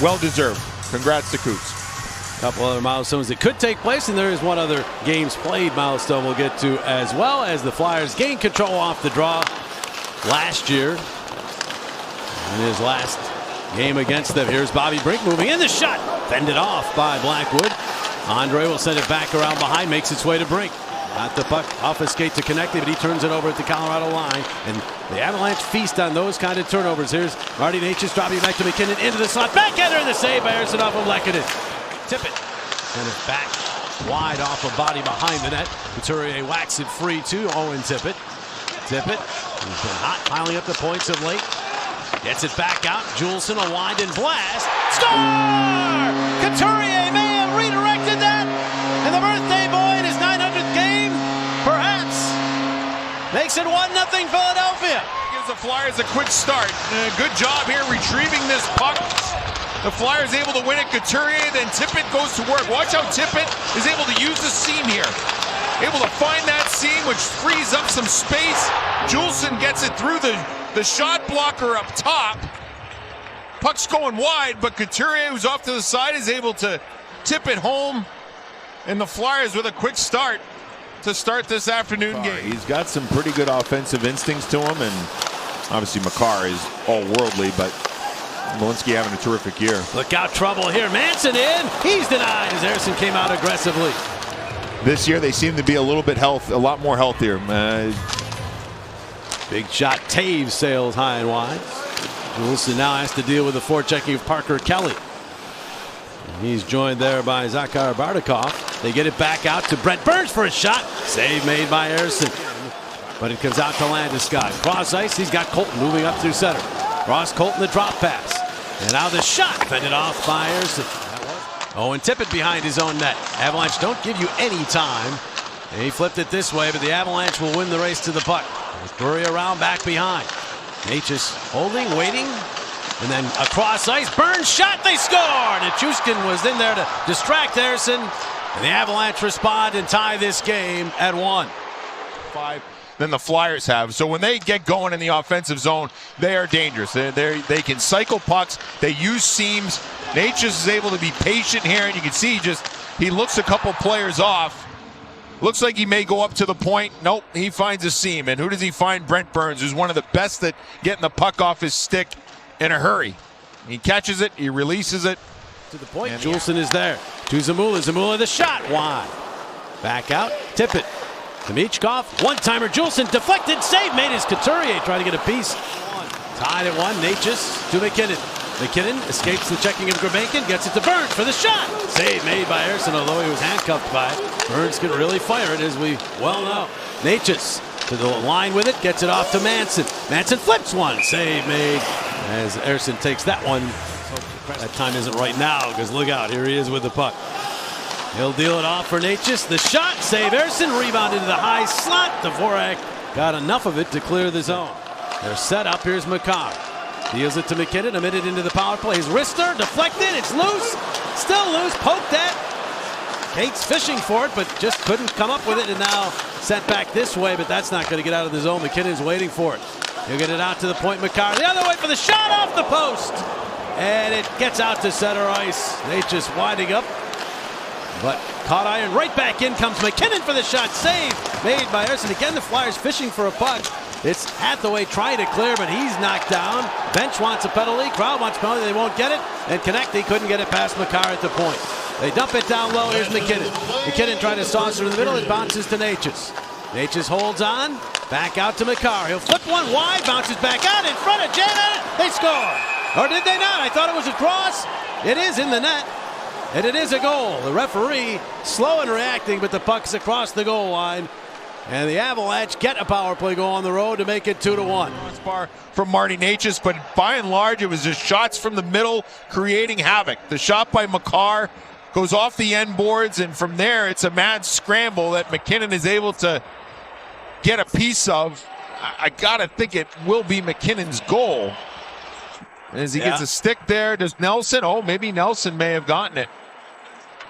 well deserved. Congrats to Coots. A couple other milestones that could take place, and there is one other games played milestone we'll get to, as well as the Flyers gain control off the draw last year in his last game against them. Here's Bobby Brink moving in, the shot fended off by Blackwood. Andre will send it back around behind, makes its way to Brink. Got the puck off his skate to connect it, but he turns it over at the Colorado line. And the Avalanche feast on those kind of turnovers. Here's Marty Necas dropping back to MacKinnon into the slot. Backhander in the save by Ersson off of Lehkonen. Tippett send it back wide off a body behind the net. Couturier whacks it free to Owen Tippett. Tippett, who's been hot, piling up the points of late. Gets it back out. Juleson a wind and blast. Score! Couturier may have redirected that. And the birthday boy in his 900th game, perhaps, makes it 1-0 Philadelphia. Gives the Flyers a quick start. Good job here retrieving this puck. The Flyers able to win it. Couturier, then Tippett goes to work. Watch how Tippett is able to use the seam here. Able to find that seam, which frees up some space. Juleson gets it through the shot blocker up top. Puck's going wide, but Couturier, who's off to the side, is able to tip it home. And the Flyers with a quick start to start this afternoon game. He's got some pretty good offensive instincts to him, and obviously Makar is all worldly, but Malinsky having a terrific year. Look out, trouble here. Manson in. He's denied as Ersson came out aggressively. This year they seem to be a lot more healthier. Big shot. Taves sails high and wide. Juleson now has to deal with the forechecking of Parker Kelly. He's joined there by Zakhar Bardakov. They get it back out to Brent Burns for a shot. Save made by Ersson. But it comes out to Landeskog. Cross ice, he's got Colton moving up through center. Ross Colton the drop pass. And now the shot fended off by Ersson. Owen Tippett behind his own net. Avalanche don't give you any time. And he flipped it this way, but the Avalanche will win the race to the puck. Curry around back behind. Necas holding, waiting. And then across ice, Burns shot, they scored! And Chushkin was in there to distract Ersson. And the Avalanche respond and tie this game at 1. 5 than the Flyers have. So when they get going in the offensive zone, they are dangerous. They can cycle pucks. They use seams. Necas is able to be patient here, and you can see he looks a couple players off. Looks like he may go up to the point. Nope, he finds a seam. And who does he find? Brent Burns, who's one of the best at getting the puck off his stick in a hurry. He catches it, he releases it. To the point, Juleson is there. To Zamula, Zamula the shot, wide. Back out, Tippett. To Michkov, one-timer, Juleson deflected, save made as Couturier trying to get a piece. Tied at 1, Necas to MacKinnon. MacKinnon escapes the checking of Grabenkin, gets it to Burns for the shot. Save made by Ersson, although he was handcuffed by it. Burns can really fire it, as we well know. Necas to the line with it, gets it off to Manson. Manson flips one, save made as Ersson takes that one. That time isn't right now, because look out, here he is with the puck. He'll deal it off for Necas. The shot, save Ersson, rebound into the high slot. Dvorak got enough of it to clear the zone. They're set up, here's Makar. Deals it to MacKinnon, a minute into the power play. His wrister, deflected, it's loose. Still loose, poked at. Cates fishing for it, but just couldn't come up with it, and now sent back this way, but that's not going to get out of the zone. MacKinnon's waiting for it. He'll get it out to the point. Makar the other way for the shot off the post. And it gets out to center ice. They just winding up. But caught iron, right back in comes MacKinnon for the shot. Save made by Ersson. Again, the Flyers fishing for a puck. It's Hathaway trying to clear, but he's knocked down. Bench wants a penalty. Crowd wants a penalty. They won't get it. And Konecny couldn't get it past Makar at the point. They dump it down low. Here's MacKinnon. MacKinnon trying to saucer in the middle. It bounces to Necas. Necas holds on. Back out to Makar. He'll flip one wide. Bounces back out in front of Janet. They score. Or did they not? I thought it was a cross. It is in the net. And it is a goal. The referee slow in reacting, but the puck's across the goal line. And the Avalanche get a power play goal on the road to make it 2-1. Crossbar from Marty Necas, but by and large, it was just shots from the middle creating havoc. The shot by Makar goes off the end boards, and from there, it's a mad scramble that MacKinnon is able to get a piece of. I gotta think it will be McKinnon's goal. As he gets a stick there, does Nelson? Oh, maybe Nelson may have gotten it.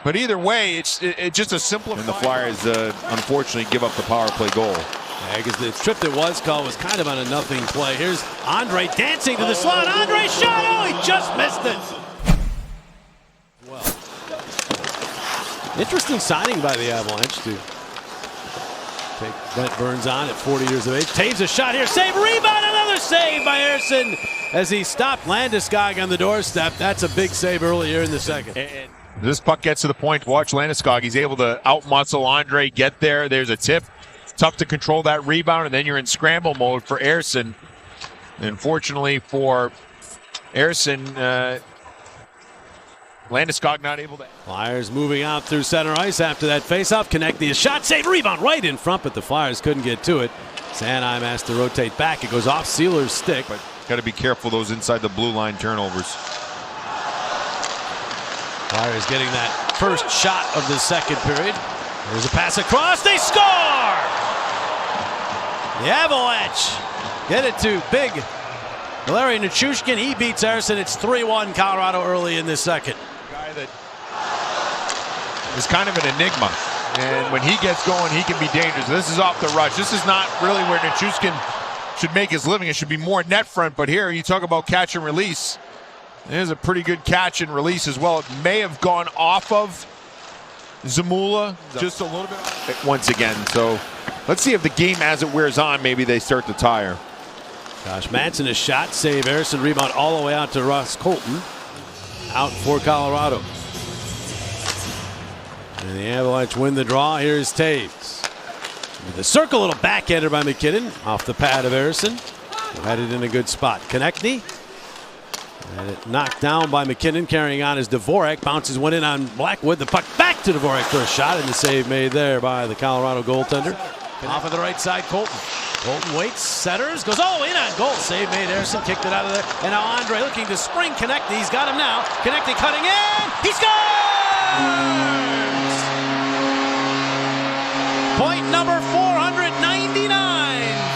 But either way, it's just a simple. And the Flyers, unfortunately, give up the power play goal. Yeah, because the trip that was called was kind of on a nothing play. Here's Andre dancing to the slot. Andre shot! Oh, he just missed it. Interesting signing by the Avalanche to take Brent Burns on at 40 years of age. Taves a shot here. Save, rebound, another save by Ersson as he stopped Landeskog on the doorstep. That's a big save earlier in the second. This puck gets to the point. Watch Landeskog. He's able to outmuscle Andre, get there. There's a tip. Tough to control that rebound, and then you're in scramble mode for Ersson. Unfortunately for Ersson, Landeskog not able to. Flyers moving out through center ice after that faceoff. Konechny a shot, save, rebound right in front, but the Flyers couldn't get to it. Sanheim has to rotate back. It goes off Sealer's stick. But got to be careful those inside the blue line turnovers. Flyers getting that first shot of the second period. There's a pass across. They score! The Avalanche get it to big Valeri Nichushkin. He beats Ersson. It's 3-1 Colorado early in the second. Guy that is kind of an enigma. And when he gets going, he can be dangerous. This is off the rush. This is not really where Nichushkin should make his living. It should be more net front. But here, you talk about catch and release. There's a pretty good catch and release as well. It may have gone off of Zamula just a little bit Once again, so let's see if the game as it wears on, maybe they start to tire. Josh Manson a shot, save, Ersson, rebound all the way out to Ross Colton. Out for Colorado. And the Avalanche win the draw. Here's Taves. With the circle, little backhander by McKinnon off the pad of Ersson. Had it in a good spot. Konechny. And it knocked down by McKinnon, carrying on as Dvorak bounces one in on Blackwood. The puck back to Dvorak for a shot, and the save made there by the Colorado goaltender. Off of the right side, Colton. Colton waits, centers, goes all the way in on goal. Save made. Ersson kicked it out of there. And now Andre looking to spring Konechny. He's got him now. Konechny cutting in. He scores! Point number 499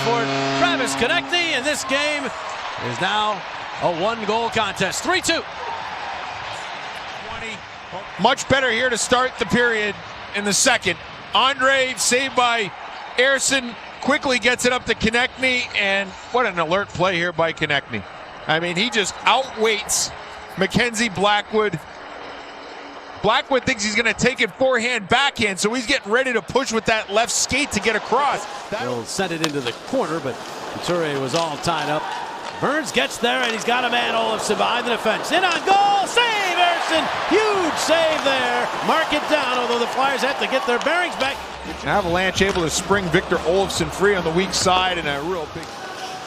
for Travis Konechny, and this game is now a one-goal contest. 3-2. much better here to start the period in the second. Andre, saved by Ersson, quickly gets it up to Konechny, and what an alert play here by Konechny. I mean, he just outweights Mackenzie Blackwood. Blackwood thinks he's going to take it forehand, backhand, so he's getting ready to push with that left skate to get across. He'll send it into the corner, but Couturier was all tied up. Burns gets there, and he's got a man, Olofsson, behind the defense. In on goal, save, Ersson! Huge save there. Mark it down, although the Flyers have to get their bearings back. Avalanche able to spring Victor Olofsson free on the weak side, and a real big...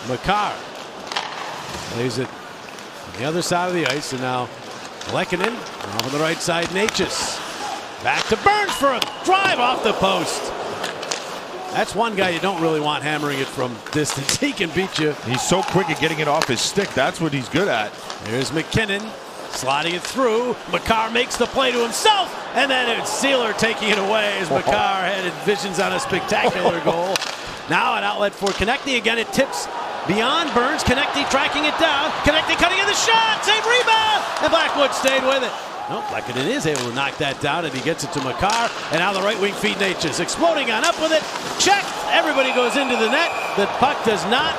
Makar lays it on the other side of the ice, and now Lehkonen off on the right side. Natchez back to Burns for a drive off the post. That's one guy you don't really want hammering it from distance. He can beat you. He's so quick at getting it off his stick. That's what he's good at. Here's McKinnon sliding it through. Makar makes the play to himself, and then it's Sealer taking it away as Makar had visions on a spectacular goal. Now an outlet for Konechny. Again, it tips beyond Burns. Konechny tracking it down. Konechny cutting in the shot. Save, rebound. And Blackwood stayed with it. No, Blackwood is able to knock that down, and he gets it to Makar. And now the right wing feed Natchez. Exploding on up with it. Check. Everybody goes into the net. The puck does not.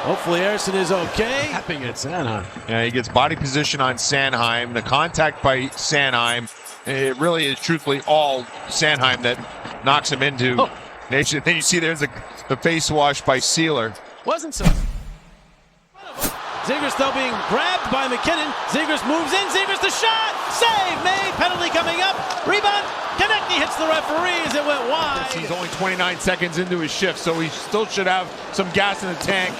Hopefully Ersson is okay. Tapping at Sanheim. Yeah, he gets body position on Sanheim. The contact by Sanheim. It really is truthfully all Sanheim that knocks him into Natchez. Then you see there's the face wash by Sealer. Wasn't so. Zegras though being grabbed by McKinnon. Zegras moves in. Zegras the shot. Save made. Penalty coming up. Rebound. Konechny hits the referee as it went wide. He's only 29 seconds into his shift, so he still should have some gas in the tank.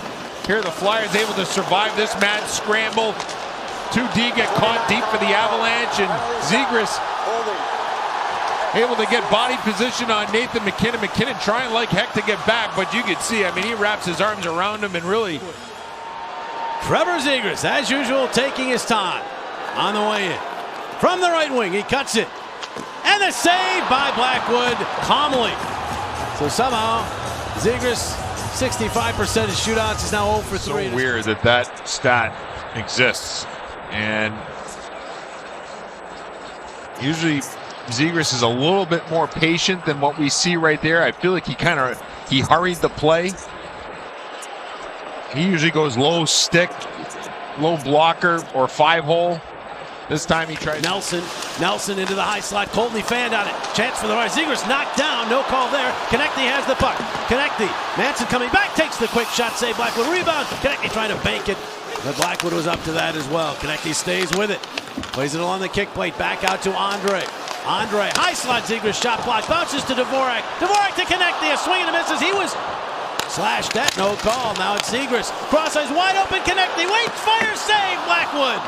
Here the Flyers able to survive this mad scramble. 2D get caught deep for the Avalanche, and Zegras able to get body position on Nathan McKinnon. McKinnon trying like heck to get back, but you can see, I mean, he wraps his arms around him and really... Trevor Zegras, as usual, taking his time on the way in. From the right wing, he cuts it. And the save by Blackwood calmly. So somehow, Zegras, 65% of shootouts, is now 0 for 3. So weird that that stat exists. And usually Zegras is a little bit more patient than what we see right there. I feel like he hurried the play. He usually goes low stick, low blocker, or 5-hole. This time he tried. Nelson Nelson into the high slot. Colton fanned on it. Chance for the right. Zegras knocked down. No call there. Konechny has the puck. Konechny. Manson coming back. Takes the quick shot. Save Blackwood. Rebound. Konechny trying to bank it. But Blackwood was up to that as well. Konechny stays with it. Plays it along the kick plate. Back out to Andre. Andre. High slot. Zegras shot block. Bounces to Dvorak. Dvorak to Konechny. A swing and a misses. He was slashed at. No call. Now it's Zegras. Cross eyes wide open. Konechny. Waits. Fire. Save. Blackwood.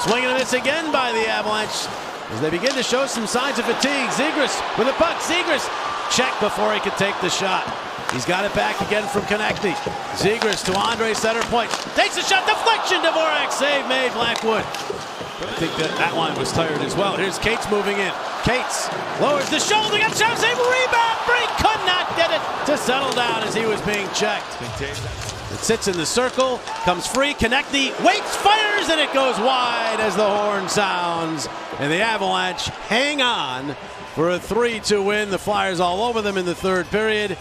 Swing and a miss again by the Avalanche as they begin to show some signs of fatigue. Zegras with a puck. Zegras check before he could take the shot. He's got it back again from Konechny. Zegras to Andre, center point. Takes a shot. Deflection. Dvorak. Save made. Blackwood. I think that line was tired as well. Here's Cates moving in. Cates lowers the shoulder. Got shot. Save. Rebound. Brink could not get it to settle down as he was being checked. It sits in the circle, comes free, Konechny waits, fires, and it goes wide as the horn sounds. And the Avalanche hang on for a 3-2 win. The Flyers all over them in the third period.